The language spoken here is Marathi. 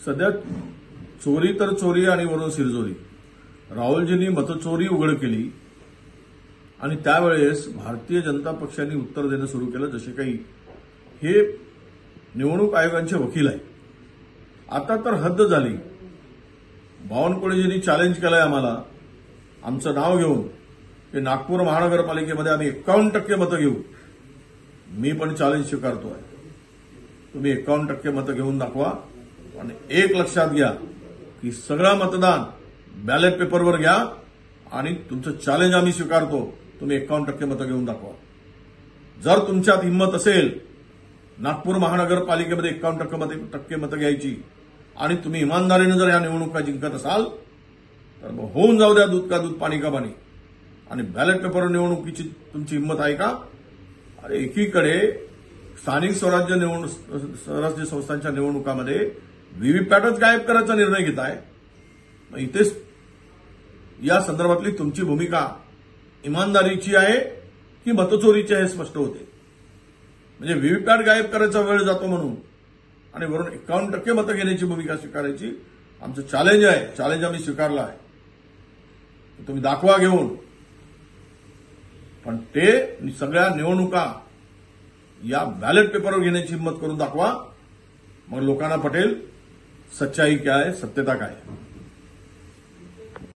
सध्या चोरी तर चोरी आणि वरून सिरचोरी. राहुलजींनी मतचोरी उघड केली आणि त्यावेळेस भारतीय जनता पक्षाने उत्तर देणं सुरू केलं जसे काही हे निवडणूक आयोगाचे वकील आहे. आता तर हद्द झाली. बावनकुळेजींनी चॅलेंज केलंय आम्हाला आमचं नाव घेऊन की नागपूर महानगरपालिकेमध्ये आम्ही 51% मतं घेऊ. मी पण चॅलेंज स्वीकारतोय. तुम्ही 51% मतं घेऊन दाखवा. आणि एक लक्षात घ्या की सगळं मतदान बॅलेट पेपरवर घ्या आणि तुमचं चॅलेंज आम्ही स्वीकारतो. तुम्ही 51% मतं घेऊन दाखवा. जर तुमच्यात हिंमत असेल नागपूर महानगरपालिकेमध्ये 51% मतं घ्यायची आणि तुम्ही इमानदारीनं जर या निवडणुका जिंकत असाल तर मग होऊन जाऊ द्या दूध का दूध पाणी का पाणी. आणि बॅलेट पेपर निवडणुकीची तुमची हिंमत आहे का? अरे एकीकडे स्थानिक स्वराज्य संस्थांच्या निवडणुकामध्ये व्हीव्हीपॅटच गायब करायचा निर्णय घेत आहे. मग इथेच या संदर्भातली तुमची भूमिका इमानदारीची आहे की मतचोरीची आहे स्पष्ट होते. म्हणजे व्हीव्हीपॅट गायब करायचा वेळ जातो म्हणून आणि वरून 51% मतं घेण्याची भूमिका स्वीकारायची आमचं चॅलेंज आहे. चॅलेंज आम्ही स्वीकारलं आहे. तुम्ही दाखवा घेऊन. पण ते सगळ्या निवडणुका या बॅलेट पेपरवर घेण्याची हिंमत करून दाखवा. मग लोकांना पटेल सच्चाई काय, सत्यता काय.